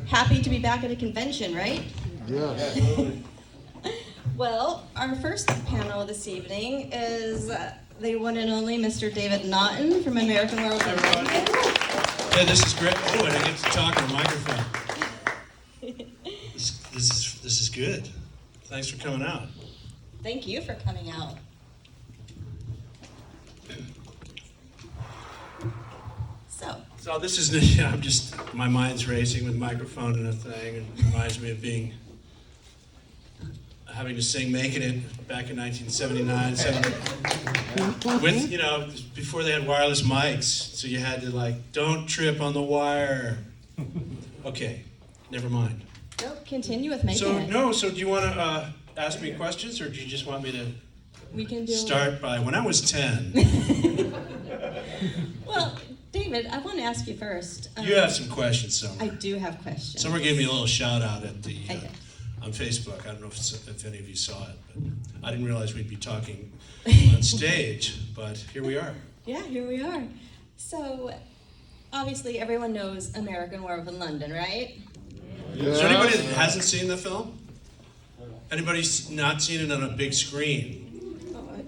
Happy to be back at a convention, right? Yeah. Well, our first panel this evening is the one and only Mr. David Naughton from American Werewolf in London. Yeah, this is great. Oh, and I get to talk on the microphone. This is good. Thanks for coming out. Thank you for coming out. So this is, I'm just, my mind's racing with microphone and a thing. It reminds me of having to sing Making It back in 1979. With, before they had wireless mics. So you had to don't trip on the wire. Okay, never mind. Nope, continue with Making It. So do you want to ask me questions, or do you just want me to we can do start by when I was 10? Well, David, I want to ask you first. You have some questions, Summer. I do have questions. Summer gave me a little shout out at the on Facebook. I don't know if any of you saw it, but I didn't realize we'd be talking on stage, but here we are. Yeah, here we are. So, obviously everyone knows American Werewolf in London, right? Yeah. Is there anybody that hasn't seen the film? Anybody's not seen it on a big screen?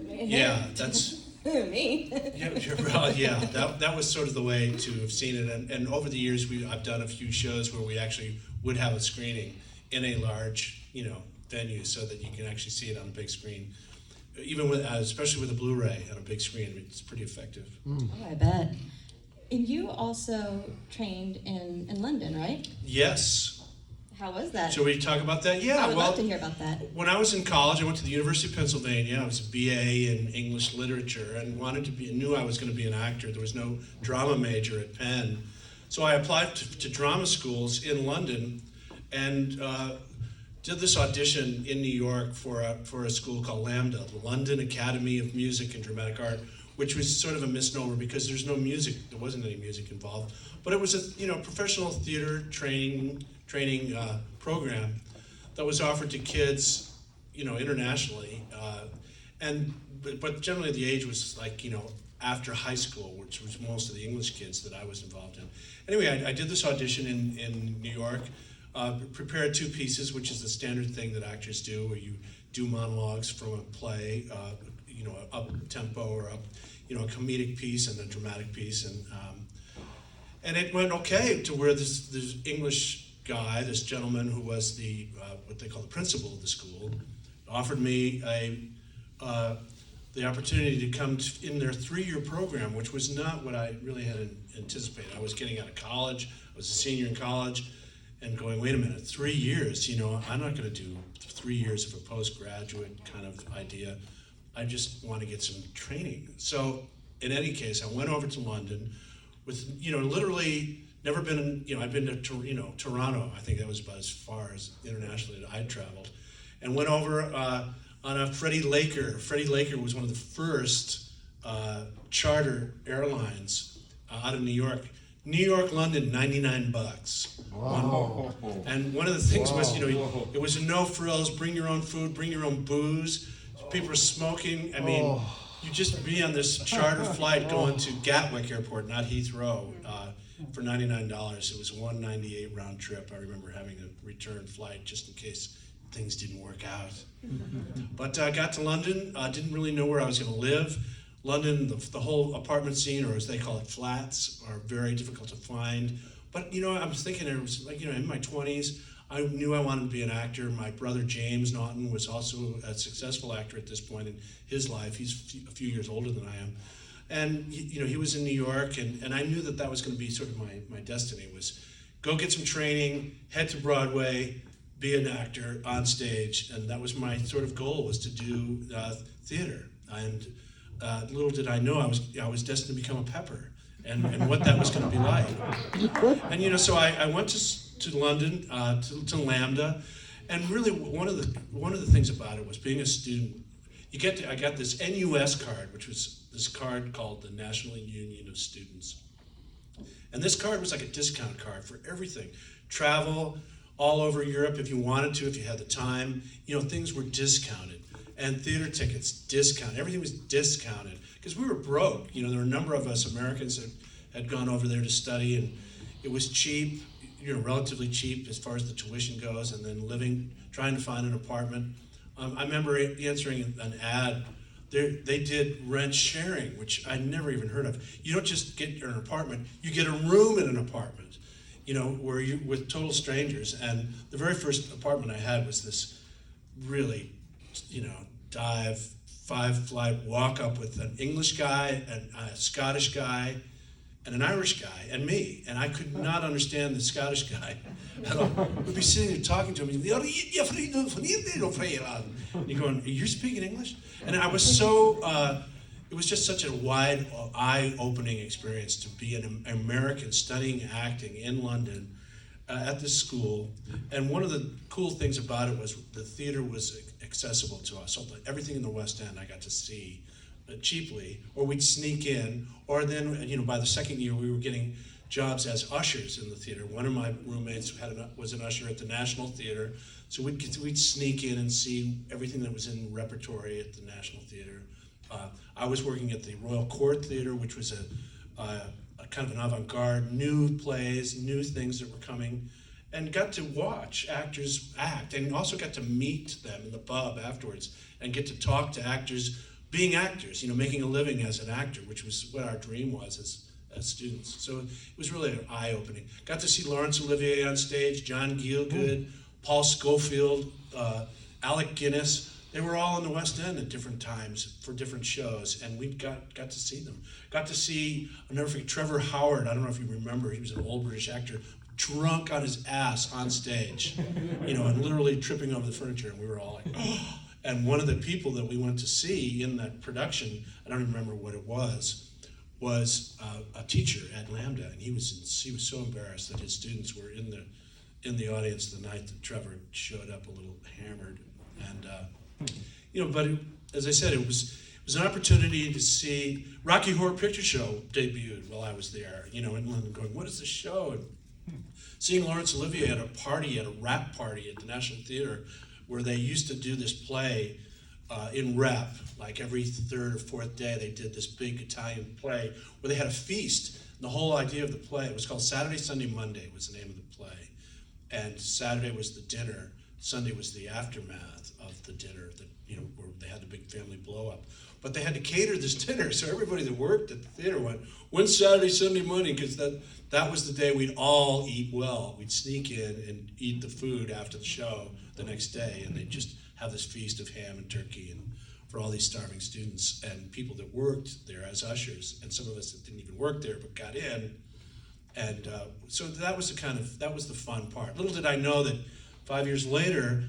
Yeah, that's... Me. That was sort of the way to have seen it, and over the years I've done a few shows where we actually would have a screening in a large, venue, so that you can actually see it on a big screen. Even with, especially with a Blu-ray on a big screen, it's pretty effective. Oh, I bet. And you also trained in London, right? Yes. How was that? Shall we talk about that? Yeah, I would love to hear about that. When I was in college, I went to the University of Pennsylvania. I was a BA in English literature and knew I was going to be an actor. There was no drama major at Penn. So I applied to drama schools in London and did this audition in New York for a school called LAMDA, the London Academy of Music and Dramatic Art, which was sort of a misnomer because there's no music. There wasn't any music involved. But it was a professional theater training program that was offered to kids, internationally, but generally the age was after high school, which was most of the English kids that I was involved in. Anyway, I did this audition in New York, prepared 2 pieces, which is the standard thing that actors do, where you do monologues from a play, up tempo or up, a comedic piece and a dramatic piece, and it went okay to where this English guy, this gentleman who was the what they call the principal of the school, offered me the opportunity to come in their 3-year program, which was not what I really had anticipated. I was getting out of college, I was a senior in college, and going, wait a minute, 3 years, I'm not going to do 3 years of a postgraduate kind of idea. I just want to get some training. So in any case, I went over to London with, literally never been, I'd been to, Toronto. I think that was about as far as internationally that I'd traveled. And went over on a Freddie Laker. Freddie Laker was one of the first charter airlines out of New York. New York, London, $99. Wow. And one of the things was, it was a no frills, bring your own food, bring your own booze. People were smoking. I mean, you just be on this charter flight going to Gatwick Airport, not Heathrow, for $99. It was a $198 round trip. I remember having a return flight just in case things didn't work out. But I got to London, didn't really know where I was going to live. London, the whole apartment scene, or as they call it, flats, are very difficult to find. But, I was thinking, it was in my 20s, I knew I wanted to be an actor. My brother James Naughton was also a successful actor at this point in his life. He's a few years older than I am. And, he was in New York, and I knew that was going to be sort of my destiny, was go get some training, head to Broadway, be an actor on stage. And that was my sort of goal, was to do theater. And little did I know I was destined to become a Pepper, and what that was going to be like. And so I went to London, to LAMDA, and really one of the things about it was being a student. I got this NUS card, which was this card called the National Union of Students, and this card was like a discount card for everything, travel all over Europe if you wanted to, if you had the time. Things were discounted. And theater tickets discounted. Everything was discounted because we were broke. There were a number of us Americans that had gone over there to study, and it was cheap. relatively cheap as far as the tuition goes, and then trying to find an apartment. I remember answering an ad. They did rent sharing, which I never even heard of. You don't just get an apartment; you get a room in an apartment, where you with total strangers. And the very first apartment I had was this really, dive 5-flight walk up with an English guy, and a Scottish guy, and an Irish guy, and me. And I could not understand the Scottish guy at all. We'd be sitting there talking to him, and you're going, you're speaking English? And I was so, it was just such a wide, eye-opening experience to be an American studying acting in London at this school. And one of the cool things about it was the theater was accessible to us. So everything in the West End I got to see cheaply, or we'd sneak in, or then, by the second year we were getting jobs as ushers in the theater. One of my roommates was an usher at the National Theater, so we'd sneak in and see everything that was in repertory at the National Theater. I was working at the Royal Court Theater, which was a kind of an avant-garde, new plays, new things that were coming, and got to watch actors act, and also got to meet them in the pub afterwards, and get to talk to actors, being actors, making a living as an actor, which was what our dream was as students. So it was really eye-opening. Got to see Laurence Olivier on stage, John Gielgud, Paul Schofield, Alec Guinness. They were all in the West End at different times for different shows, and we got to see them. Got to see, I'll never forget, Trevor Howard. I don't know if you remember, he was an old British actor, drunk on his ass on stage, and literally tripping over the furniture, and we were all like, oh. And one of the people that we went to see in that production, I don't even remember what it was a teacher at Lambda, and he was so embarrassed that his students were in the audience the night that Trevor showed up a little hammered, and but as I said, it was an opportunity to see Rocky Horror Picture Show debuted while I was there, in London, going, what is this show? And seeing Laurence Olivier at a rap party at the National Theater, where they used to do this play in rep, like every third or fourth day they did this big Italian play where they had a feast. And the whole idea of the play, it was called Saturday, Sunday, Monday was the name of the play. And Saturday was the dinner, Sunday was the aftermath of the dinner, where they had the big family blow up. But they had to cater this dinner, so everybody that worked at the theater went, when's Saturday, Sunday, Monday? Because that was the day we'd all eat well. We'd sneak in and eat the food after the show the next day, and they'd just have this feast of ham and turkey and for all these starving students and people that worked there as ushers, and some of us that didn't even work there but got in. And so that was the fun part. Little did I know that 5 years later,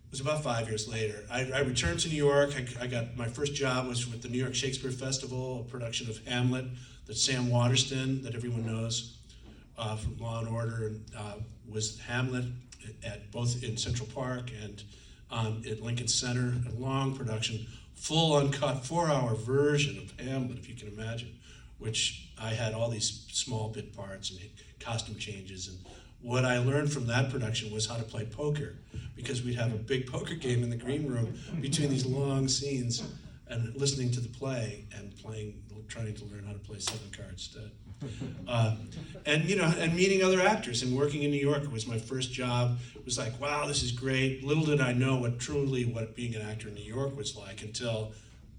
it was about 5 years later, I returned to New York. I got my first job was with the New York Shakespeare Festival, a production of Hamlet that Sam Waterston, that everyone knows from Law and Order, and was Hamlet at both in Central Park and at Lincoln Center. A long production, full uncut 4-hour version of Hamlet, if you can imagine, which I had all these small bit parts and costume changes. And what I learned from that production was how to play poker, because we'd have a big poker game in the green room between these long scenes, and listening to the play and trying to learn how to play 7 cards instead. And meeting other actors and working in New York. It was my first job. It was like, wow, this is great. Little did I know what being an actor in New York was like until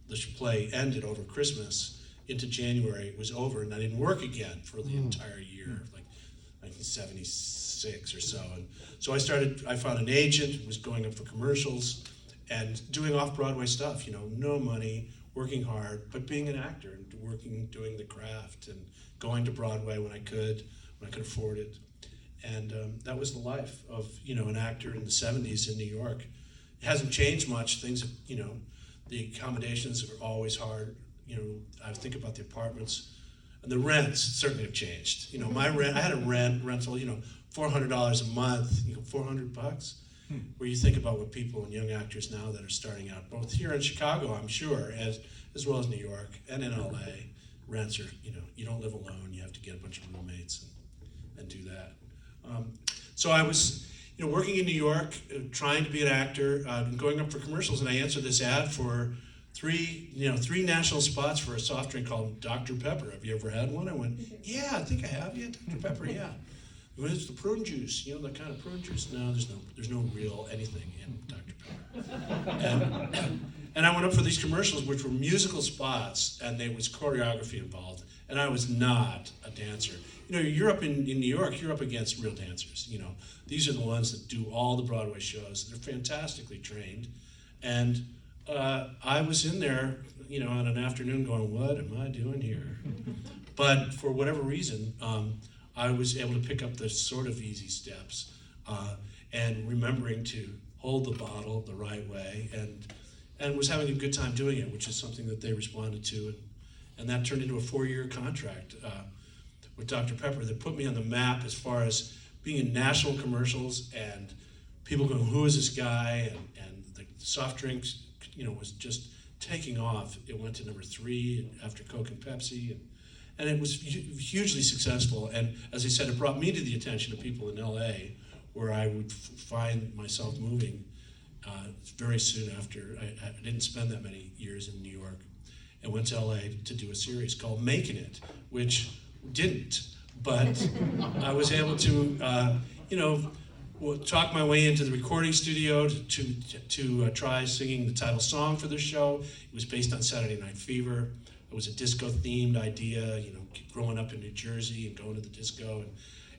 the play ended over Christmas into January. It was over, and I didn't work again for the entire year, like 1976 or so. And so I found an agent, was going up for commercials and doing off-Broadway stuff, no money, working hard, but being an actor and doing the craft and going to Broadway when I could afford it. And that was the life of, an actor in the 70s in New York. It hasn't changed much. Things have, the accommodations are always hard. I think about the apartments, and the rents certainly have changed. My rent, I had a rental, $400 a month, $400. Where you think about what people and young actors now that are starting out, both here in Chicago, I'm sure, as well as New York and in LA, rents are, you don't live alone, you have to get a bunch of roommates and do that. So I was, working in New York, trying to be an actor, going up for commercials, and I answered this ad for three national spots for a soft drink called Dr. Pepper. Have you ever had one? I went, yeah, I think I have. Yeah, Dr. Pepper, yeah. Well, it's the prune juice, you know, the kind of prune juice. No, there's no real anything in Dr. Pepper. And I went up for these commercials, which were musical spots, and there was choreography involved. And I was not a dancer. You know, you're up in New York, you're up against real dancers. You know, these are the ones that do all the Broadway shows. They're fantastically trained, and I was in there, you know, on an afternoon going, "What am I doing here?" But for whatever reason, I was able to pick up the sort of easy steps, and remembering to hold the bottle the right way, and was having a good time doing it, which is something that they responded to, and that turned into a 4-year contract with Dr. Pepper that put me on the map as far as being in national commercials and people going, "Who is this guy?" And the soft drinks, you know, was just taking off. It went to number 3 after Coke and Pepsi, and it was hugely successful. And as I said, it brought me to the attention of people in LA, where I would find myself moving very soon after. I didn't spend that many years in New York, and went to LA to do a series called Making It, which didn't, but I was able to, you know, talk my way into the recording studio to try singing the title song for the show. It was based on Saturday Night Fever. It was a disco-themed idea, you know, growing up in New Jersey and going to the disco.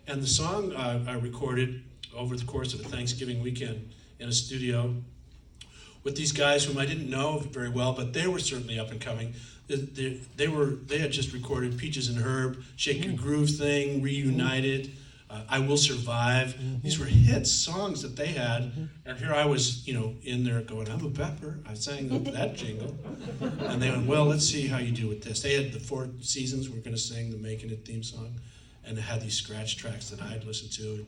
And the song I recorded over the course of a Thanksgiving weekend in a studio with these guys whom I didn't know very well, but they were certainly up and coming. They had just recorded Peaches and Herb, Shake Your Groove Thing, Reunited, I Will Survive. These were hit songs that they had, and here I was, you know, in there going, "I'm a pepper." I sang that jingle, and they went, "Well, let's see how you do with this." They had the 4 seasons were going to sing the Making It theme song, and they had these scratch tracks that I had listened to.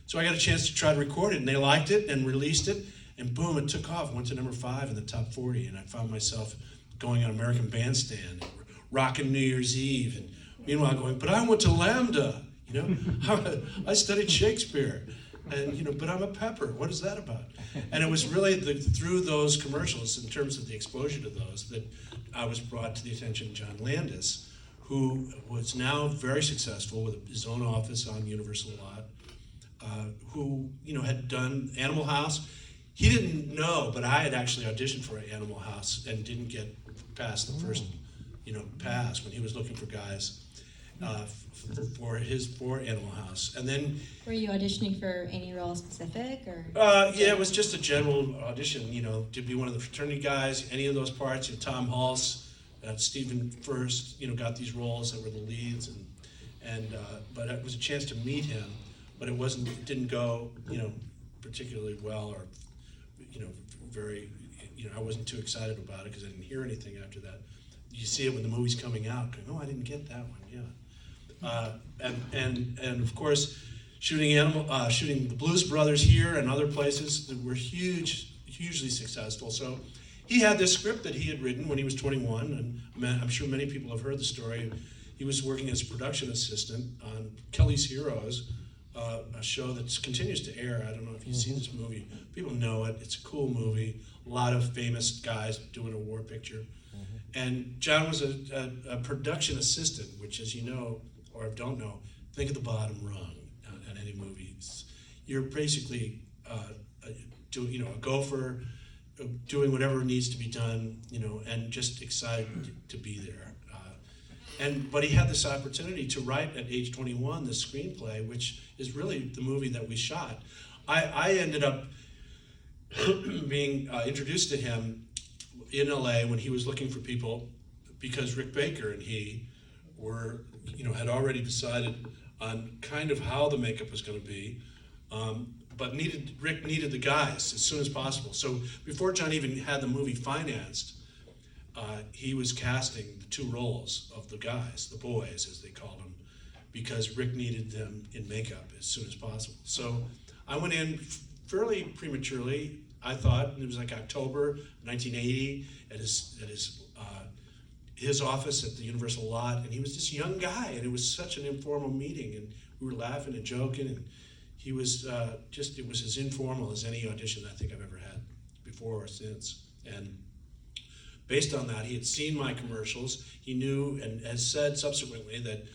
So I got a chance to try to record it, and they liked it and released it, and boom, it took off. It went to number 5 in the top 40, and I found myself going on American Bandstand, rocking New Year's Eve, and meanwhile going, "But I went to Lambda, you know, I studied Shakespeare, and you know, but I'm a pepper. What is that about?" And it was really through those commercials, in terms of the exposure to those, that I was brought to the attention of John Landis, who was now very successful with his own office on Universal Lot, who, you know, had done Animal House. He didn't know, but I had actually auditioned for Animal House and didn't get past the first, you know, pass when he was looking for guys for Animal House. And then Were you auditioning for any role specific, or? yeah, it was just a general audition, you know, to be one of the fraternity guys, any of those parts. You know, Tom Hulse, Stephen First, you know, got these roles that were the leads, and but it was a chance to meet him, but it didn't go, you know, particularly well, or, you know, very, you know, I wasn't too excited about it because I didn't hear anything after that. You see it when the movie's coming out, going, "Oh, I didn't get that one," yeah. And of course, shooting the Blues Brothers here and other places that were hugely successful. So he had this script that he had written when he was 21, and I'm sure many people have heard the story. He was working as a production assistant on Kelly's Heroes, a show that continues to air. I don't know if you've seen this movie. People know it. It's a cool movie. A lot of famous guys doing a war picture. And John was a production assistant, which, as you know, or don't know, think of the bottom rung on any movie. You're basically you know, a gopher, doing whatever needs to be done, you know, and just excited to be there. But he had this opportunity to write at age 21 this screenplay, which is really the movie that we shot. I ended up being introduced to him in LA when he was looking for people, because Rick Baker and he were, you know, had already decided on kind of how the makeup was going to be, but Rick needed the guys as soon as possible. So before John even had the movie financed, he was casting the 2 roles of the guys, the boys as they called them, because Rick needed them in makeup as soon as possible. So I went in fairly prematurely. I thought it was like October 1980 at his office at the Universal Lot, and he was this young guy, and it was such an informal meeting, and we were laughing and joking, and he was it was as informal as any audition I think I've ever had before or since. And based on that, he had seen my commercials. He knew and has said subsequently that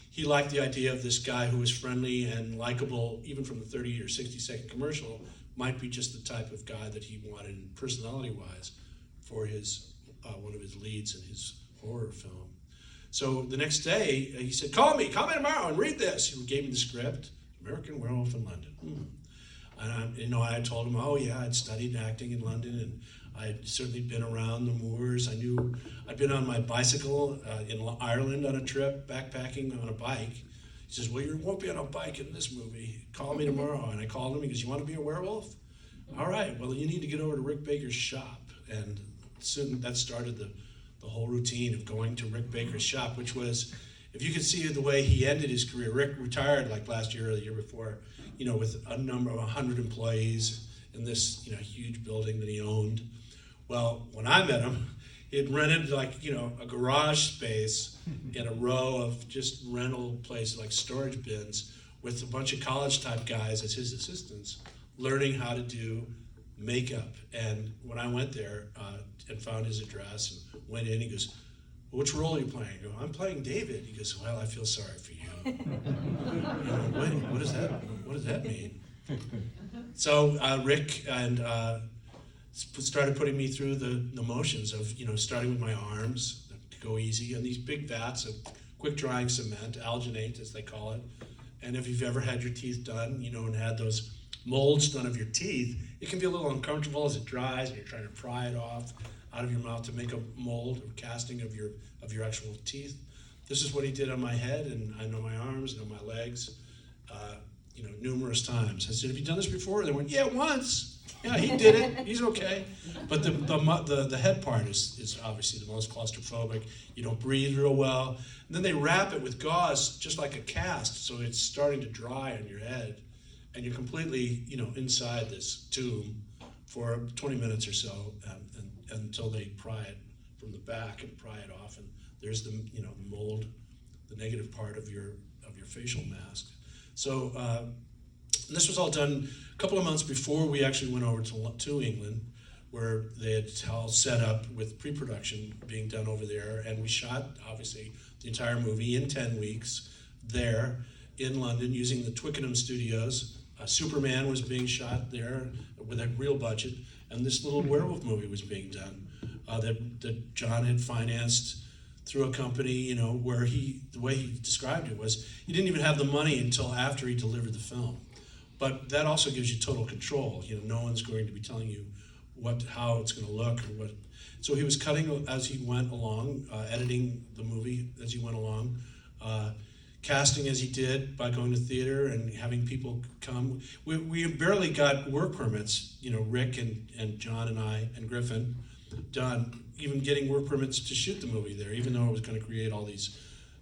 he liked the idea of this guy who was friendly and likable, even from the 30 or 60-second commercial, might be just the type of guy that he wanted personality-wise for his one of his leads in his horror film. So the next day, he said, call me tomorrow and read this. He gave me the script, American Werewolf in London. And I told him, oh yeah, I'd studied acting in London, and I'd certainly been around the moors. I'd been on my bicycle in Ireland on a trip, backpacking on a bike. He says, well, you won't be on a bike in this movie. Call me tomorrow. And I called him, he goes, you want to be a werewolf? All right, well, you need to get over to Rick Baker's shop. And soon that started the whole routine of going to Rick Baker's shop, which was, if you could see the way he ended his career, Rick retired like last year or the year before, with a number of 100 employees in this, huge building that he owned. Well, when I met him, he had rented a garage space in a row of just rental places like storage bins with a bunch of college type guys as his assistants, learning how to do makeup. And when I went there and found his address and went in, he goes, which role are you playing? I go, I'm playing David. He goes, well, I feel sorry for you. Wait, what does that mean? So Rick and started putting me through the motions of, starting with my arms to go easy on these big vats of quick drying cement, alginate as they call it. And if you've ever had your teeth done, and had those molds done of your teeth, it can be a little uncomfortable as it dries and you're trying to pry it off out of your mouth to make a mold or casting of your actual teeth. This is what he did on my head and on my arms and on my legs, numerous times. I said, have you done this before? They went, yeah, once. Yeah, he did it. He's okay. But the head part is obviously the most claustrophobic. You don't breathe real well. And then they wrap it with gauze, just like a cast, so it's starting to dry on your head. And you're completely, inside this tube for 20 minutes or so, until they pry it from the back and pry it off, and there's the mold, the negative part of your facial mask. So this was all done a couple of months before we actually went over to England, where they had all set up with pre-production being done over there, and we shot obviously the entire movie in 10 weeks there in London using the Twickenham studios. Superman was being shot there with a real budget, and this little werewolf movie was being done that John had financed through a company, where the way he described it was he didn't even have the money until after he delivered the film. But that also gives you total control. No one's going to be telling you how it's going to look or what. So he was cutting as he went along, editing the movie as he went along, casting as he did by going to theater and having people come. We barely got work permits, Rick and John and I and Griffin, done, even getting work permits to shoot the movie there, even though it was going to create all these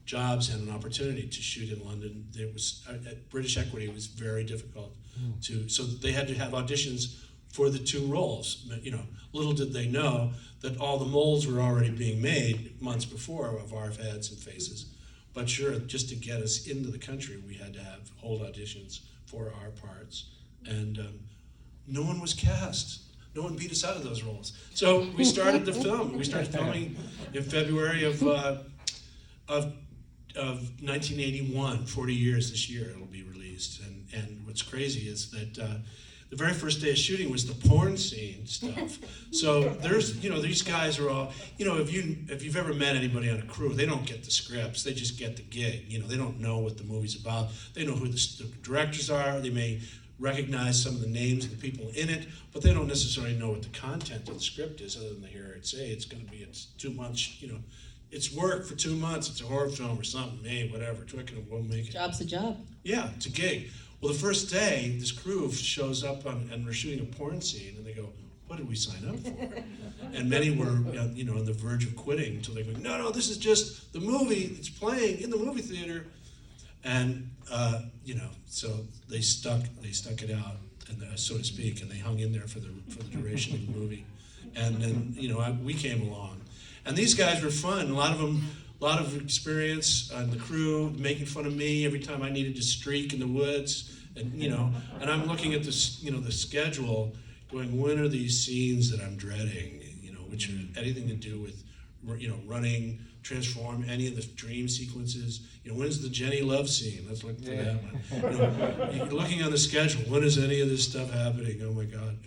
jobs and an opportunity to shoot in London. It was at British Equity, it was very difficult so they had to have auditions for the two roles. Little did they know that all the molds were already being made months before of our heads and faces. But sure, just to get us into the country, we had to hold auditions for our parts. And no one was cast. No one beat us out of those roles. So we started the film. We started filming in February of 1981, 40 years this year it'll be released. And what's crazy is that the very first day of shooting was the porn scene stuff. So there's, these guys are all, if you've ever met anybody on a crew, they don't get the scripts, they just get the gig. They don't know what the movie's about. They know who the directors are. They may recognize some of the names of the people in it, but they don't necessarily know what the content of the script is, other than they hear it say it's 2 months, it's work for 2 months, it's a horror film or something, whatever, Twickenham won't make it. Job's a job. Yeah, it's a gig. Well, the first day, this crew shows up and we're shooting a porn scene, and they go, what did we sign up for? And many were, on the verge of quitting until they go, no, this is just the movie that's playing in the movie theater. And, so they stuck it out, and so to speak, and they hung in there for the duration of the movie. And then, we came along. And these guys were fun. A lot of experience on the crew, making fun of me every time I needed to streak in the woods. And, and I'm looking at this, the schedule, going, when are these scenes that I'm dreading, which are anything to do with, running, transform any of the dream sequences. You know, when's the Jenny love scene? Let's look for that one. You know, you're looking on the schedule. When is any of this stuff happening? Oh my God.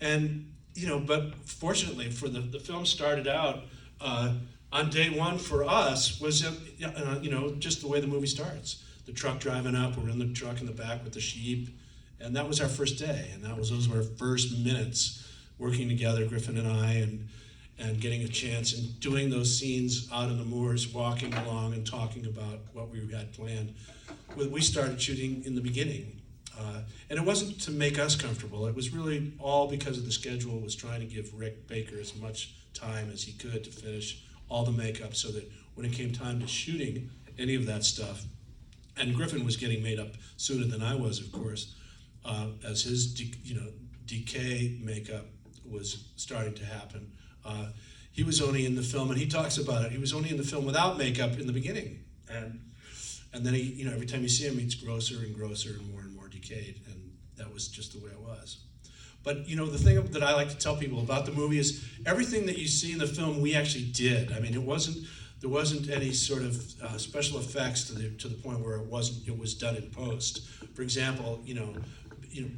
And, you know, but fortunately for the film started out, on day one for us was, you know, just the way the movie starts. The truck driving up, we're in the truck in the back with the sheep, and that was our first day, and those were our first minutes working together, Griffin and I, and getting a chance and doing those scenes out in the moors, walking along and talking about what we had planned. We started shooting in the beginning, and it wasn't to make us comfortable. It was really all because of the schedule. Was trying to give Rick Baker as much time as he could to finish all the makeup, so that when it came time to shooting any of that stuff, and Griffin was getting made up sooner than I was, of course, as his decay makeup was starting to happen. He was only in the film, and he talks about it, he was only in the film without makeup in the beginning. And then he, you know, every time you see him, he's grosser and grosser and more decayed, and that was just the way it was. But, you know, the thing that I like to tell people about the movie is everything that you see in the film, we actually did. I mean, there wasn't any sort of special effects to the point where it was done in post. For example, you know,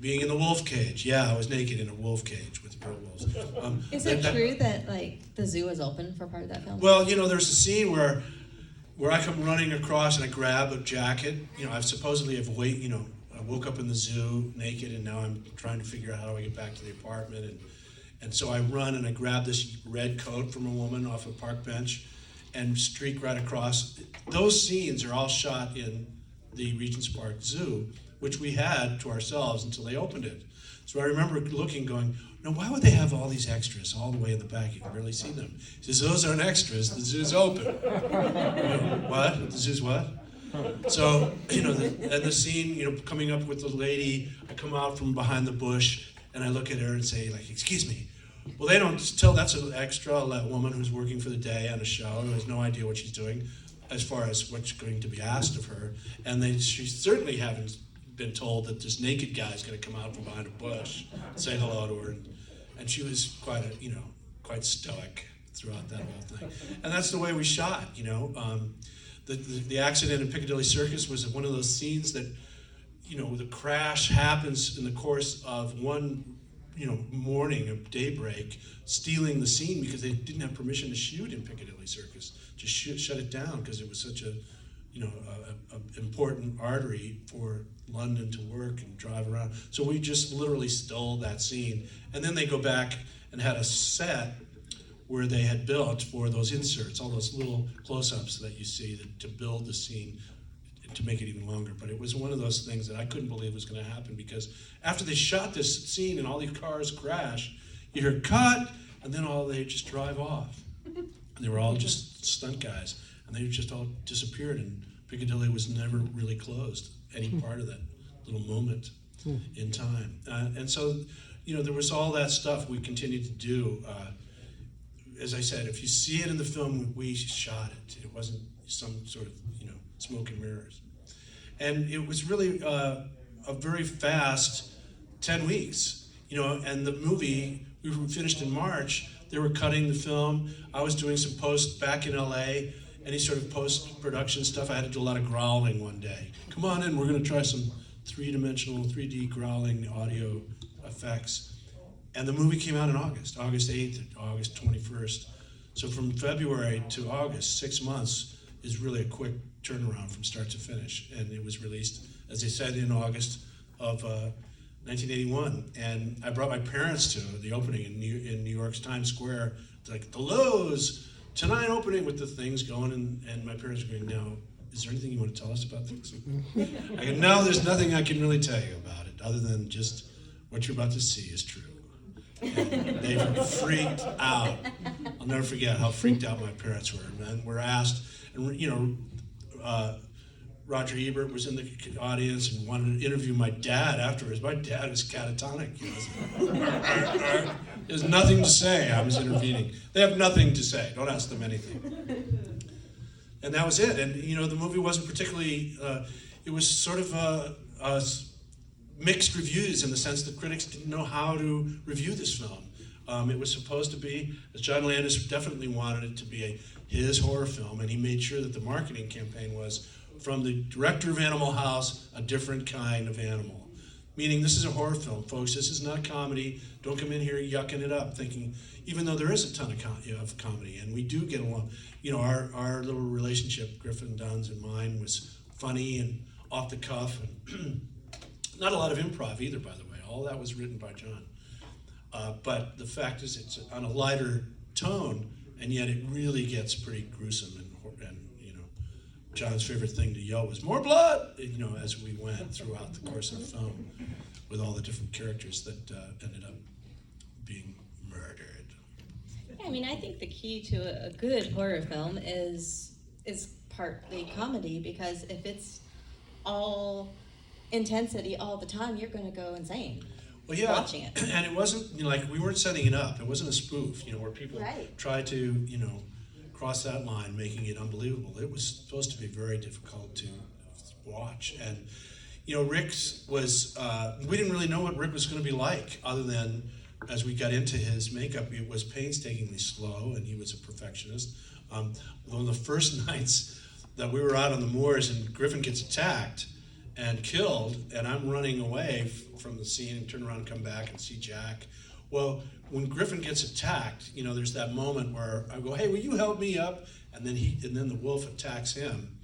being in the wolf cage. Yeah, I was naked in a wolf cage with real wolves. Is it true that like the zoo was open for part of that film? Well, you know, there's a scene where I come running across and I grab a jacket. You know, I woke up in the zoo naked, and now I'm trying to figure out how do I get back to the apartment. And so I run and I grab this red coat from a woman off a park bench and streak right across. Those scenes are all shot in the Regent's Park Zoo, which we had to ourselves until they opened it. So I remember looking, going, no, why would they have all these extras all the way in the back? You can barely see them. He says, those aren't extras, the zoo's open. What? The zoo's what? So, you know, and the scene, you know, coming up with the lady, I come out from behind the bush and I look at her and say, like, excuse me. Well, they don't tell that's an extra, that woman who's working for the day on a show, who has no idea what she's doing as far as what's going to be asked of her. And she certainly haven't been told that this naked guy is going to come out from behind a bush and say hello to her. And she was quite stoic throughout that whole thing. And that's the way we shot, you know. The accident in Piccadilly Circus was one of those scenes that, you know, the crash happens in the course of one, you know, morning of daybreak, stealing the scene because they didn't have permission to shoot in Piccadilly Circus. Just shut it down because it was such a, you know, a important artery for London to work and drive around. So we just literally stole that scene. And then they go back and had a set where they had built for those inserts, all those little close-ups that you see to build the scene to make it even longer. But it was one of those things that I couldn't believe was going to happen, because after they shot this scene and all these cars crash, you hear cut, and then they just drive off. And they were all just stunt guys, and they just all disappeared, and Piccadilly was never really closed, any part of that little moment in time. And so, you know, there was all that stuff we continued to do. As I said, if you see it in the film, we shot it. It wasn't some sort of, you know, smoke and mirrors. And it was really a very fast 10 weeks, you know, and the movie, we were finished in March. They were cutting the film. I was doing some post back in LA, any sort of post-production stuff. I had to do a lot of growling one day. Come on in, we're gonna try some 3D growling audio effects. And the movie came out in August 8th, August 21st. So from February to August, 6 months is really a quick turnaround from start to finish. And it was released, as I said, in August of 1981. And I brought my parents to the opening in New York's Times Square, like the Lowe's tonight opening with the things going. And my parents were going, now, is there anything you want to tell us about this? I go, no, there's nothing I can really tell you about it other than just what you're about to see is true. And they were freaked out. I'll never forget how freaked out my parents were. And we're asked, and you know, Roger Ebert was in the audience and wanted to interview my dad afterwards. My dad was catatonic. You know, there's nothing to say. I was intervening. They have nothing to say. Don't ask them anything. And that was it. And you know, the movie wasn't particularly. It was sort of mixed reviews in the sense that critics didn't know how to review this film. It was supposed to be, as John Landis definitely wanted it to be his horror film, and he made sure that the marketing campaign was, from the director of Animal House, a different kind of animal. Meaning, this is a horror film, folks. This is not comedy. Don't come in here yucking it up, thinking, even though there is a ton of comedy, and we do get along. You know, our little relationship, Griffin Dunn's and mine, was funny and off the cuff, and not a lot of improv either, by the way. All that was written by John. But the fact is, it's on a lighter tone, and yet it really gets pretty gruesome. And you know, John's favorite thing to yell was "more blood!" You know, as we went throughout the course of the film, with all the different characters that ended up being murdered. Yeah, I mean, I think the key to a good horror film is partly comedy, because if it's all intensity all the time, you're going to go insane. Well, yeah, watching it. And it wasn't, you know, like, we weren't setting it up. It wasn't a spoof, you know, where people try to, you know, cross that line, making it unbelievable. It was supposed to be very difficult to watch. And, you know, Rick's was, we didn't really know what Rick was going to be like, other than as we got into his makeup, it was painstakingly slow, and he was a perfectionist. One of the first nights that we were out on the moors and Griffin gets attacked and killed, and I'm running away from the scene and turn around and come back and see Jack. Well, when Griffin gets attacked, you know, there's that moment where I go, "Hey, will you help me up?" And then the wolf attacks him.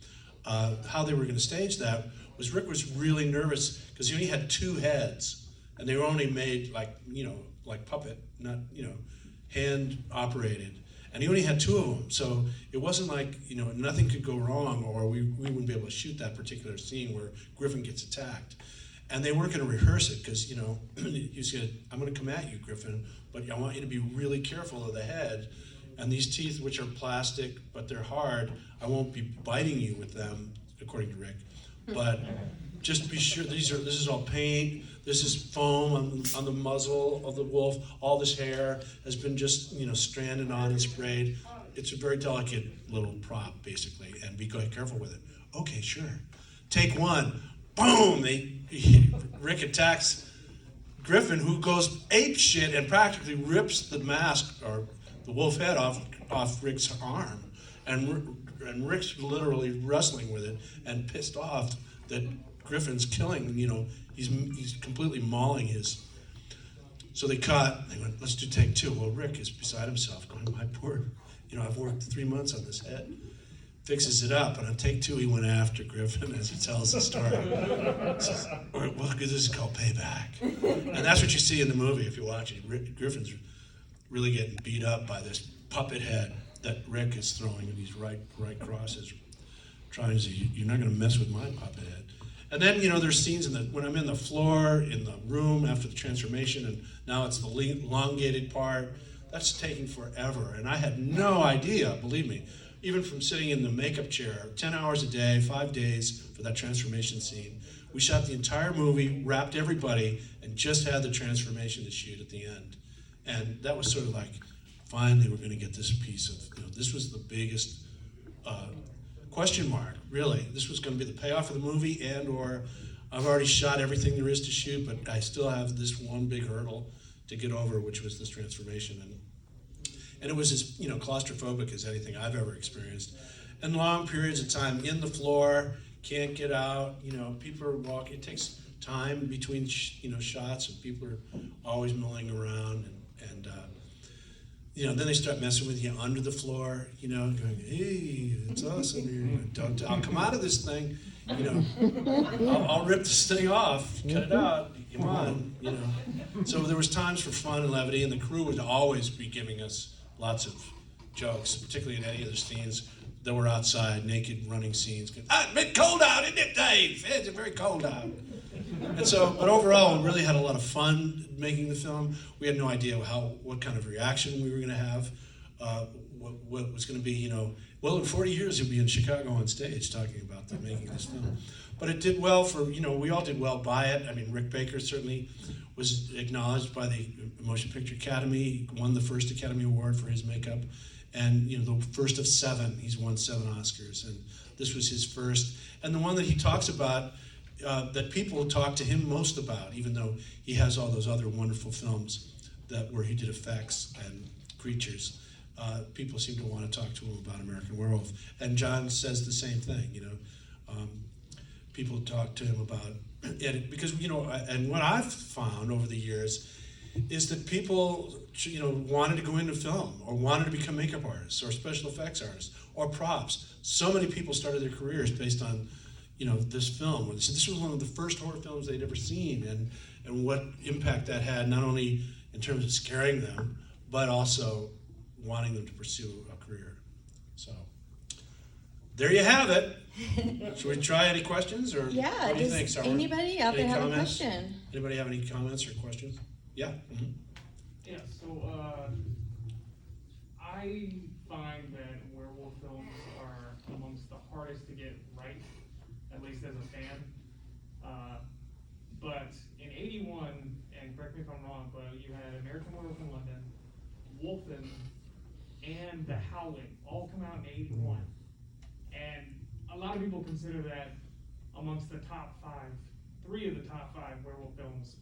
How they were going to stage that was Rick was really nervous because he only had two heads, and they were only made like, you know, like puppet, not, you know, hand operated. And he only had two of them, so it wasn't like, you know, nothing could go wrong, or we wouldn't be able to shoot that particular scene where Griffin gets attacked. And they weren't going to rehearse it because, you know, he said, "I'm going to come at you, Griffin, but I want you to be really careful of the head. And these teeth, which are plastic, but they're hard, I won't be biting you with them," according to Rick. But just be sure, this is all paint, this is foam on the muzzle of the wolf, all this hair has been just, you know, stranded on and sprayed. It's a very delicate little prop, basically, and be careful with it. Okay, sure. Take one, boom, Rick attacks Griffin, who goes ape shit and practically rips the mask, or the wolf head, off Rick's arm. And Rick's literally wrestling with it and pissed off that Griffin's killing, you know, he's completely mauling his. So they cut, they went, "Let's do take two." Well, Rick is beside himself going, "My poor, you know, I've worked 3 months on this head." Fixes it up, and on take two, he went after Griffin as he tells the story. Says, "Well, this is called payback." And that's what you see in the movie if you watch it. Griffin's really getting beat up by this puppet head that Rick is throwing in these right crosses, trying to say, "You're not going to mess with my puppet head." And then, you know, there's scenes when I'm in the floor, in the room after the transformation, and now it's the elongated part. That's taking forever, and I had no idea, believe me, even from sitting in the makeup chair, 10 hours a day, 5 days for that transformation scene. We shot the entire movie, wrapped everybody, and just had the transformation to shoot at the end. And that was sort of like, finally we're going to get this piece of, you know, this was the biggest question mark, really. This was going to be the payoff of the movie, or I've already shot everything there is to shoot, but I still have this one big hurdle to get over, which was this transformation. And it was as, you know, claustrophobic as anything I've ever experienced. And long periods of time in the floor, can't get out, you know, people are walking, it takes time between, you know, shots, and people are always milling around, and you know, then they start messing with you under the floor, you know, going, "Hey, it's awesome. I'll come out of this thing, you know, I'll rip this thing off, cut it out, come on," you know. So there was times for fun and levity, and the crew would always be giving us lots of jokes, particularly in any of the scenes that were outside, naked running scenes. It's a bit cold out, isn't it, Dave? It's very cold out. And so, but overall, we really had a lot of fun making the film. We had no idea what kind of reaction we were going to have, what was going to be, you know. Well, in 40 years, you'll be in Chicago on stage talking about making this film. But it did well for, you know, we all did well by it. I mean, Rick Baker certainly was acknowledged by the Motion Picture Academy, won the first Academy Award for his makeup. And, you know, the first of 7, he's won 7 Oscars. And this was his first. And the one that he talks about, that people talk to him most about, even though he has all those other wonderful films, that where he did effects and creatures. People seem to want to talk to him about American Werewolf, and John says the same thing. People talk to him about it because and what I've found over the years is that people wanted to go into film or wanted to become makeup artists or special effects artists or props. So many people started their careers based on this film. So this was one of the first horror films they'd ever seen, and what impact that had, not only in terms of scaring them, but also wanting them to pursue a career. So there you have it. Should we try any questions, or Yeah, what do you does think, Sarah? anybody out there Any have a comments? question? Anybody have any comments or questions? Yeah. Mm-hmm. Yeah, so I find that werewolf films are amongst the hardest to get right, at least as a fan. But in '81, and correct me if I'm wrong, but you had American Werewolf in London, Wolfen, and The Howling all come out in '81. And a lot of people consider that amongst the top five, three of the top five werewolf films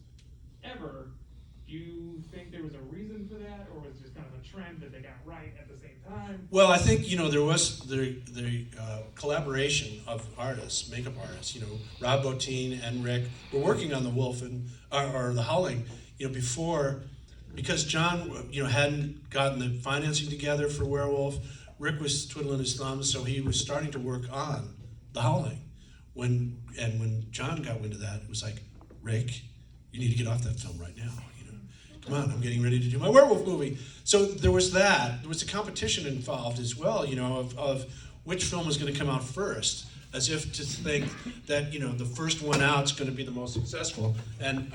ever. Do you think there was a reason for that, or was it just kind of a trend that they got right at the same time? Well, I think there was the collaboration of artists, makeup artists. Rob Bottin and Rick were working on the Wolfen or the Howling, before, because John, hadn't gotten the financing together for Werewolf. Rick was twiddling his thumbs, so he was starting to work on the Howling. When John got wind of that, it was like, Rick, you need to get off that film right now. Come on, I'm getting ready to do my werewolf movie. So there was that. There was a competition involved as well, of which film was going to come out first, as if to think that, the first one out is going to be the most successful. And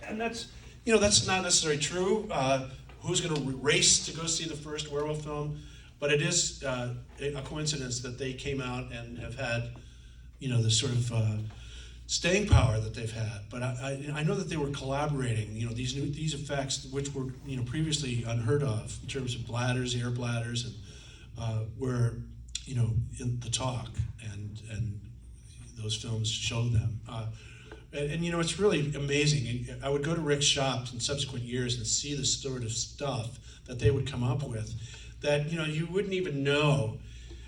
that's, that's not necessarily true. Who's going to race to go see the first werewolf film? But it is a coincidence that they came out and have had, the sort of staying power that they've had. But I know that they were collaborating. These effects, which were previously unheard of in terms of bladders, air bladders, and were in the talk, and those films show them. And it's really amazing. I would go to Rick's shop in subsequent years and see the sort of stuff that they would come up with that you wouldn't even know.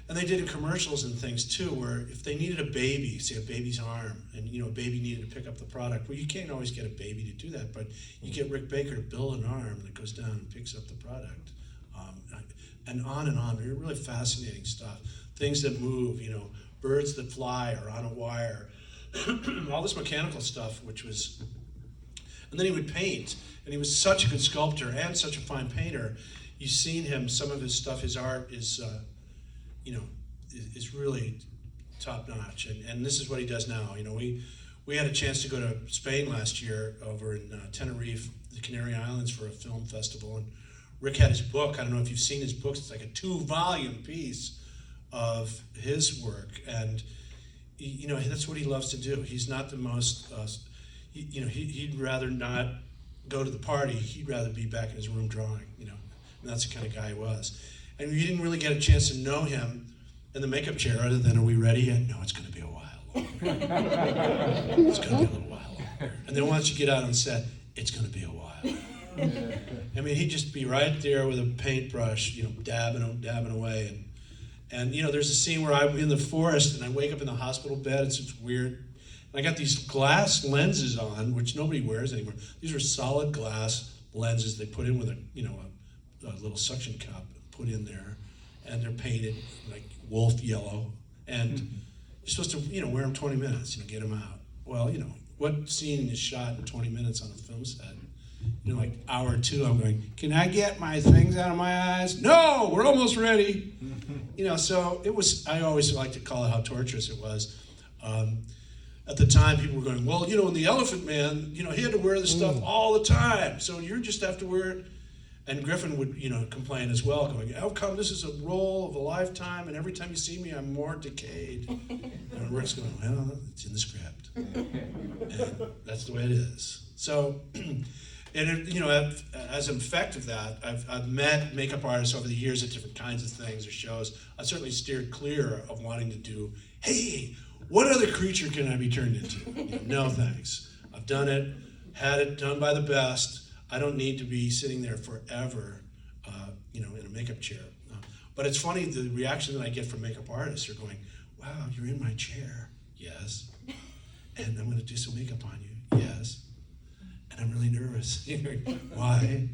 And they did in commercials and things too, where if they needed a baby, say a baby's arm, and a baby needed to pick up the product, well, you can't always get a baby to do that, but you get Rick Baker to build an arm that goes down and picks up the product, and on and on. They're really fascinating stuff. Things that move, birds that fly or on a wire, all this mechanical stuff, which was, and then he would paint, and he was such a good sculptor and such a fine painter. You've seen him, some of his stuff, his art is really top notch, and this is what he does now. We had a chance to go to Spain last year over in Tenerife, the Canary Islands, for a film festival, and Rick had his book. I don't know if you've seen his books. It's like a 2-volume piece of his work, and that's what he loves to do. He's not the most, he'd rather not go to the party. He'd rather be back in his room drawing, and that's the kind of guy he was. And we didn't really get a chance to know him in the makeup chair other than, are we ready yet? No, it's going to be a while longer. It's going to be a little while longer. And then once you get out on set, it's going to be a while. I mean, he'd just be right there with a paintbrush, dabbing away. And there's a scene where I'm in the forest and I wake up in the hospital bed. It's weird. And I got these glass lenses on, which nobody wears anymore. These are solid glass lenses they put in with a little suction cup put in there, and they're painted like wolf yellow, and you're supposed to wear them 20 minutes, get them out. Well, what scene is shot in 20 minutes on a film set? Like hour 2, I'm going, can I get my things out of my eyes? No, we're almost ready. So it was, I always like to call it how torturous it was. At the time, people were going, well, in The Elephant Man, he had to wear this stuff all the time, so you just have to wear it. And Griffin would, complain as well, going, how come this is a role of a lifetime, and every time you see me, I'm more decayed? And Rick's going, well, it's in the script. And that's the way it is. So, as an effect of that, I've met makeup artists over the years at different kinds of things or shows. I've certainly steered clear of wanting to do, hey, what other creature can I be turned into? No thanks. I've done it, had it done by the best. I don't need to be sitting there forever, in a makeup chair. But it's funny, the reaction that I get from makeup artists are going, wow, you're in my chair. Yes. And I'm gonna do some makeup on you. Yes. And I'm really nervous. Why?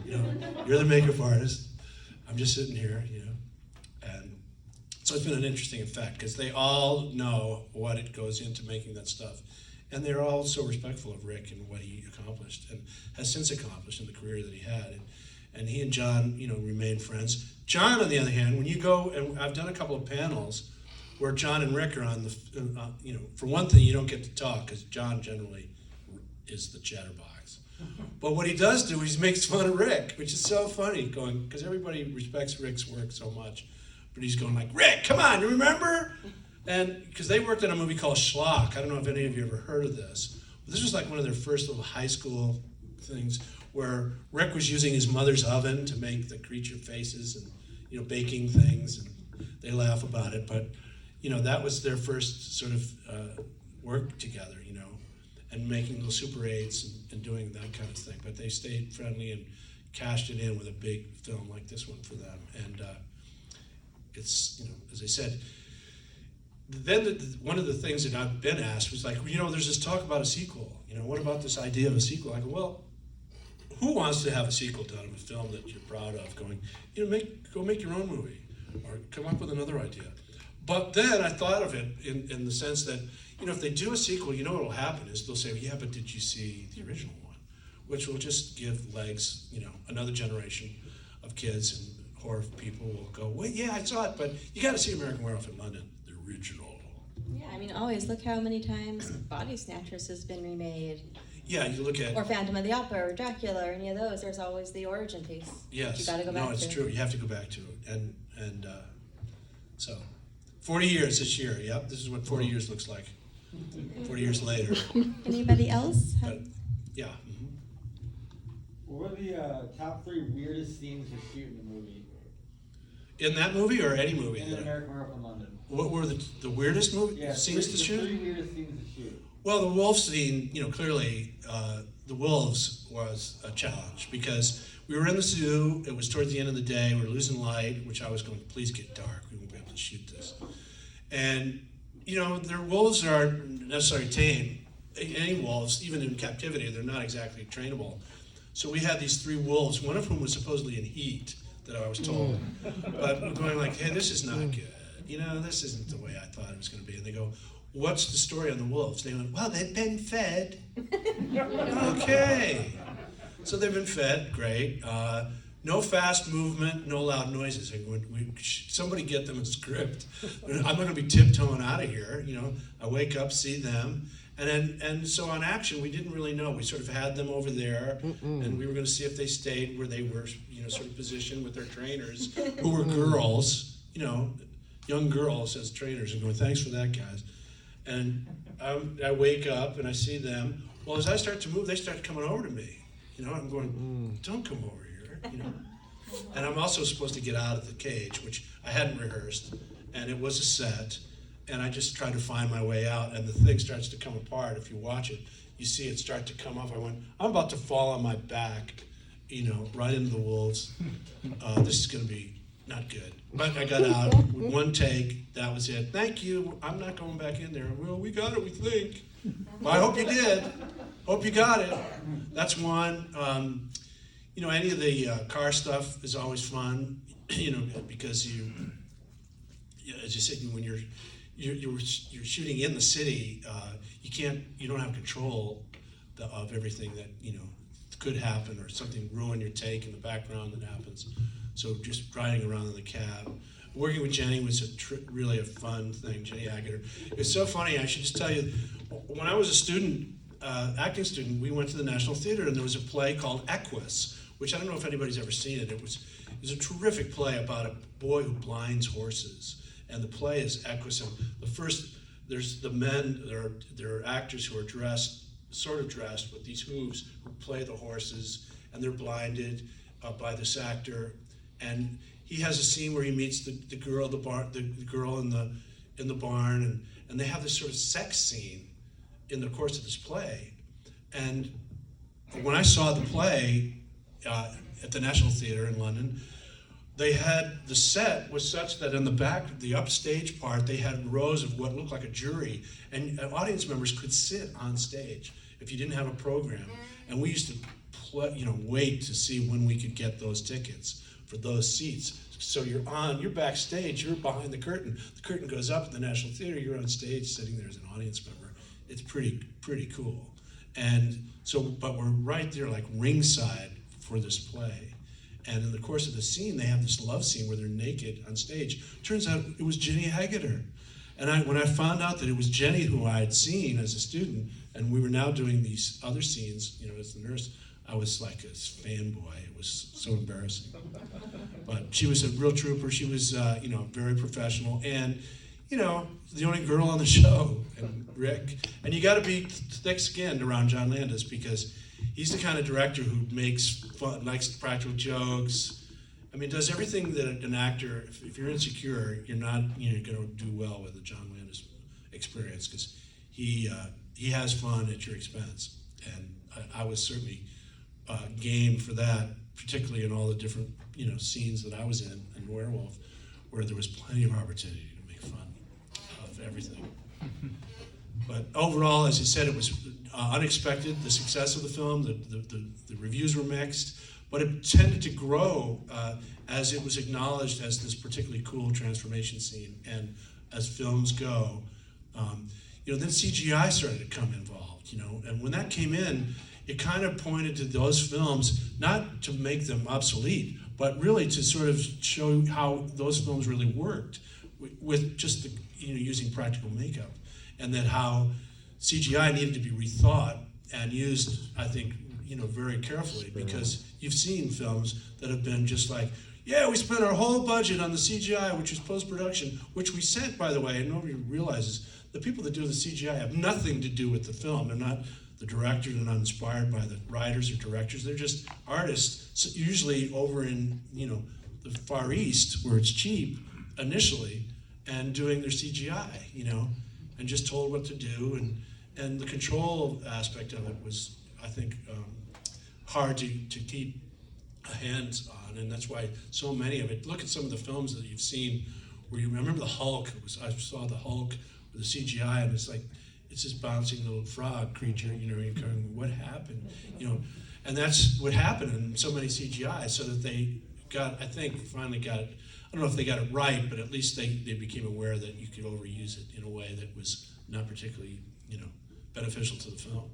You're the makeup artist. I'm just sitting here, And so it's been an interesting effect because they all know what it goes into making that stuff. And they're all so respectful of Rick and what he accomplished and has since accomplished in the career that he had. And he and John, remain friends. John, on the other hand, when you go, and I've done a couple of panels where John and Rick are on the, for one thing, you don't get to talk because John generally is the chatterbox. But what he does do is he makes fun of Rick, which is so funny, because everybody respects Rick's work so much. But he's going like, Rick, come on, you remember? And because they worked on a movie called Schlock. I don't know if any of you ever heard of this. But this was like one of their first little high school things where Rick was using his mother's oven to make the creature faces and, baking things. And they laugh about it. But, that was their first sort of work together, and making those Super 8s and doing that kind of thing. But they stayed friendly and cashed it in with a big film like this one for them. And it's, as I said, then one of the things that I've been asked was like, there's this talk about a sequel. What about this idea of a sequel? I go, well, who wants to have a sequel done of a film that you're proud of? Going, go make your own movie, or come up with another idea. But then I thought of it in the sense that, if they do a sequel, what will happen is they'll say, yeah, but did you see the original one? Which will just give legs, another generation of kids and horror people will go, wait, yeah, I saw it, but you got to see American Werewolf in London, the original. Yeah, always look how many times Body Snatchers has been remade. Yeah, you look at... Or Phantom of the Opera, or Dracula, or any of those. There's always the origin piece. Yes. You got to go back to. No, it's true. You have to go back to it. And so, 40 years this year. Yep, this is what 40 years looks like. 40 years later. Anybody else? But, yeah. Mm-hmm. What were the top 3 weirdest scenes to shoot in the movie? In that movie or any movie? In American Werewolf in London. What were the weirdest scenes to shoot? The 3 weirdest scenes to shoot. Well, the wolf scene, clearly the wolves was a challenge because we were in the zoo. It was towards the end of the day. We were losing light, which I was going, please get dark. We won't be able to shoot this. And, their wolves aren't necessarily tame. Any wolves, even in captivity, they're not exactly trainable. So we had these 3 wolves, one of whom was supposedly in heat, that I was told. But we're going like, hey, this is not good. This isn't the way I thought it was going to be. And they go, what's the story on the wolves? They went, well, they've been fed. Okay. So they've been fed, great. No fast movement, no loud noises. Somebody get them a script. I'm not going to be tiptoeing out of here. I wake up, see them. And so on action, we didn't really know. We sort of had them over there, and we were going to see if they stayed where they were, sort of positioned with their trainers, who were girls, young girls as trainers, and going, thanks for that, guys. And I wake up and I see them. Well, as I start to move, they start coming over to me. I'm going, don't come over here. And I'm also supposed to get out of the cage, which I hadn't rehearsed, and it was a set. And I just tried to find my way out, and the thing starts to come apart. If you watch it, you see it start to come up. I went, I'm about to fall on my back, right into the wolves. This is going to be not good. But I got out with one take. That was it. Thank you. I'm not going back in there. Well, we got it, we think. Well, I hope you did. Hope you got it. That's one. Any of the car stuff is always fun, because as you said, when you're shooting in the city, you don't have control of everything that could happen, or something ruin your take in the background that happens. So just riding around in the cab. Working with Jenny was really a fun thing, Jenny Agutter. It's so funny, I should just tell you, when I was a student, acting student, we went to the National Theater and there was a play called Equus, which I don't know if anybody's ever seen it. It was a terrific play about a boy who blinds horses. And the play is Equus. And there's the men, there are actors who are sort of dressed with these hooves who play the horses, and they're blinded by this actor. And he has a scene where he meets the girl in the barn, and they have this sort of sex scene in the course of this play. And when I saw the play at the National Theatre in London, they had, the set was such that in the back, the upstage part, they had rows of what looked like a jury, and audience members could sit on stage if you didn't have a program. And we used to wait to see when we could get those tickets for those seats. So you're backstage, you're behind the curtain. The curtain goes up at the National Theatre, you're on stage sitting there as an audience member. It's pretty cool. And so, but we're right there like ringside for this play. And in the course of the scene, they have this love scene where they're naked on stage. Turns out it was Jenny Agutter. And when I found out that it was Jenny who I had seen as a student, and we were now doing these other scenes, as the nurse, I was like a fanboy. It was so embarrassing. But she was a real trooper. She was, very professional. And, the only girl on the show, and Rick. And you got to be thick-skinned around John Landis because he's the kind of director who makes fun, likes practical jokes. I mean, does everything that an actor, if you're insecure, you're not going to do well with the John Landis experience because he has fun at your expense. And I was certainly game for that, particularly in all the different scenes that I was in Werewolf, where there was plenty of opportunity to make fun of everything. But overall, as I said, it was unexpected, the success of the film, the reviews were mixed, but it tended to grow as it was acknowledged as this particularly cool transformation scene. And as films go, then CGI started to come involved, and when that came in, it kind of pointed to those films, not to make them obsolete, but really to sort of show how those films really worked with just using practical makeup. And that how CGI needed to be rethought and used, I think, very carefully, because you've seen films that have been just like, yeah, we spent our whole budget on the CGI, which was post-production, which we sent, by the way, and nobody realizes the people that do the CGI have nothing to do with the film. They're not the directors, they're not inspired by the writers or directors. They're just artists, usually over in the Far East, where it's cheap initially, and doing their CGI, and just told what to do, and the control aspect of it was, I think, hard to keep hands on, and that's why so many of it. Look at some of the films that you've seen where you remember the Hulk. I saw the Hulk with the CGI, and it's like it's this bouncing little frog creature. You're going, what happened? And that's what happened in so many CGI, so that they finally got it. I don't know if they got it right, but at least they became aware that you could overuse it in a way that was not particularly, beneficial to the film.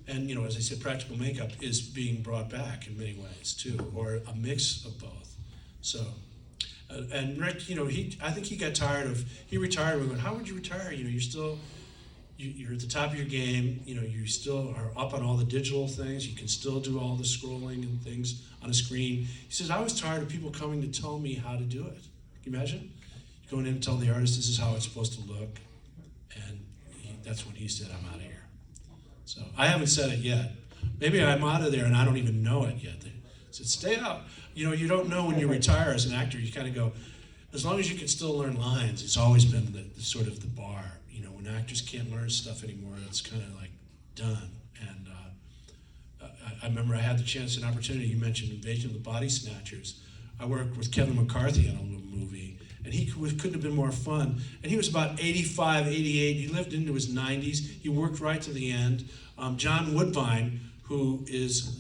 And, as I said, practical makeup is being brought back in many ways too, or a mix of both. So, and Rick, I think he got tired of, he retired. We went, how would you retire? You're still, you're at the top of your game. You still are up on all the digital things. You can still do all the scrolling and things on a screen. He says, I was tired of people coming to tell me how to do it. Can you imagine? Going in and tell the artist this is how it's supposed to look. And that's when he said, I'm out of here. So I haven't said it yet. Maybe I'm out of there and I don't even know it yet. They said, stay out. You don't know when you retire as an actor. You kind of go, as long as you can still learn lines, it's always been the sort of the bar. When actors can't learn stuff anymore, it's kind of like done. And I remember I had the chance and opportunity. You mentioned Invasion of the Body Snatchers. I worked with Kevin McCarthy on a little movie, and he couldn't have been more fun. And he was about 85, 88. He lived into his 90s. He worked right to the end. John Woodvine, who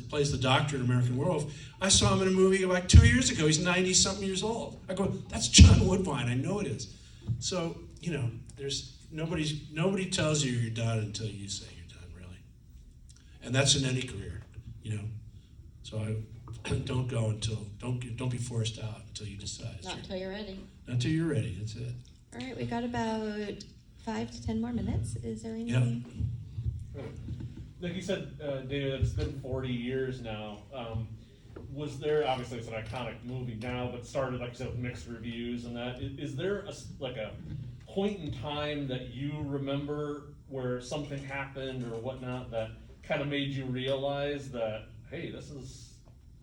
plays the doctor in American Werewolf, I saw him in a movie like 2 years ago. He's 90-something years old. I go, that's John Woodvine. I know it is. So, there's nobody tells you you're done until you say you're done, really. And that's in any career, So don't go don't be forced out until you decide. Not until you're ready. Not until you're ready. That's it. All right, we got about 5 to 10 more minutes. Is there any? Yeah. Like you said, David, it's been 40 years now. Was there, obviously it's an iconic movie now, but started, like you said, with mixed reviews and that. Is there a point in time that you remember where something happened or whatnot that kind of made you realize that, hey, this is,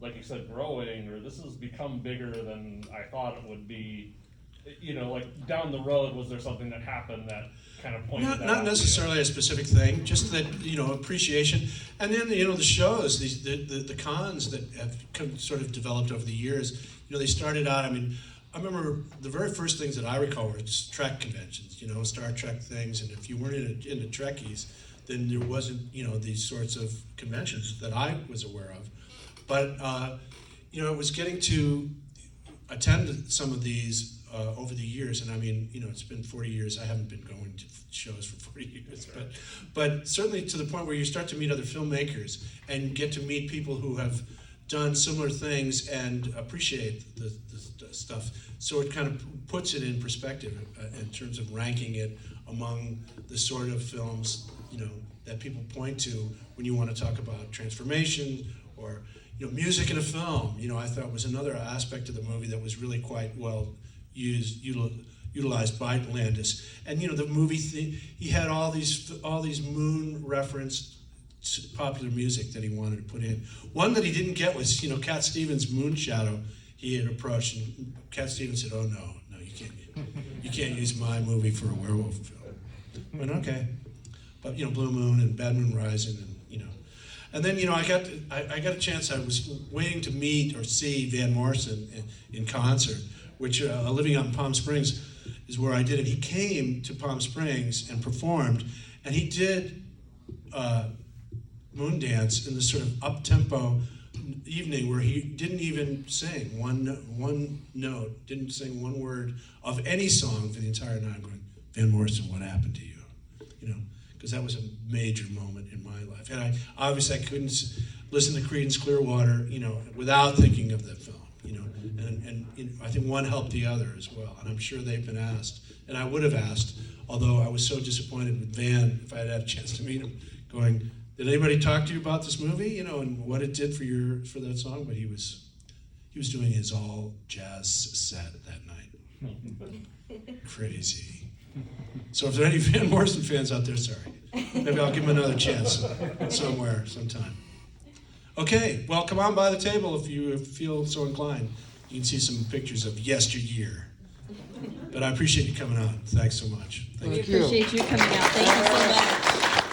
like you said, growing, or this has become bigger than I thought it would be? you know, like down the road, was there something that happened that kind of pointed that out Not to you? necessarily a specific thing, just that, appreciation. And then, the shows, the cons that have sort of developed over the years, they started out, I remember the very first things that I recall were just Trek conventions, Star Trek things, and if you weren't into Trekkies, then there wasn't, these sorts of conventions that I was aware of. But, it was getting to attend some of these over the years, and it's been 40 years. I haven't been going to shows for 40 years, but certainly to the point where you start to meet other filmmakers and get to meet people who have done similar things and appreciate the stuff. So it kind of puts it in perspective in terms of ranking it among the sort of films, that people point to when you want to talk about transformation or, music in a film. I thought was another aspect of the movie that was really quite well utilized by Landis. And the movie he had all these moon referenced popular music that he wanted to put in. One that he didn't get was Cat Stevens' Moon Shadow. He had approached, and Cat Stevens said, "Oh no, you can't use my movie for a werewolf film." I went, okay, but Blue Moon and Bad Moon Rising, and and then I got a chance. I was waiting to meet or see Van Morrison in concert, which living out in Palm Springs is where I did it. He came to Palm Springs and performed, and he did Moondance in this sort of up-tempo evening where he didn't even sing one note, didn't sing one word of any song for the entire night. I'm going, Van Morrison, what happened to you? Because that was a major moment in my life. And I couldn't listen to Creedence Clearwater, without thinking of that film, and I think one helped the other as well. And I'm sure they've been asked, and I would have asked, although I was so disappointed with Van, if I had a chance to meet him, going, did anybody talk to you about this movie, and what it did for that song? But he was doing his all jazz set that night. Crazy. So if there are any Van Morrison fans out there, sorry. Maybe I'll give him another chance somewhere, sometime. Okay, well, come on by the table if you feel so inclined. You can see some pictures of yesteryear. But I appreciate you coming on. Thanks so much. Thank you. We appreciate you coming out. Thank you so much.